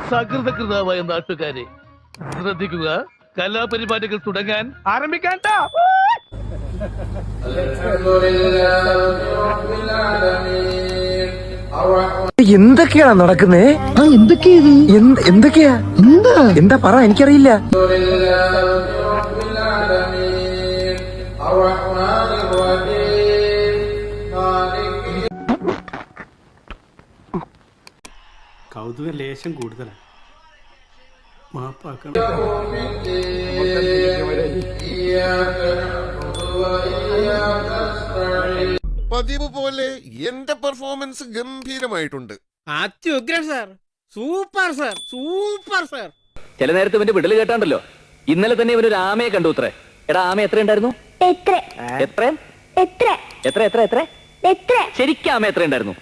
സകൃതകൃതാവായ നാട്ടുകാരെ ശ്രദ്ധിക്കുക, കലാപരിപാടികൾ തുടങ്ങാൻ ആരംഭിക്കാൻ. എന്തൊക്കെയാ നടക്കുന്നേ? എന്തൊക്കെയാ എന്താ പറ, എനിക്കറിയില്ല. കൗതുക ലേശം കൂടുതലാണ്. മാപ്പാക്കണം. പതിവ് പോലെ എന്റെ പെർഫോമൻസ് ഗംഭീരമായിട്ടുണ്ട്. അത്യുഗ്രൻ sir, super sir, super sir. ചില നേരത്തെ ഇവന്റെ വിടല് കേട്ടാണ്ടല്ലോ. ഇന്നലെ തന്നെ ഇവനൊരു ആമയെ കണ്ടു. അത്രേ. എടാ, ആമ എത്ര ഉണ്ടായിരുന്നു? ശരിക്കും ആമ എത്ര ഉണ്ടായിരുന്നു?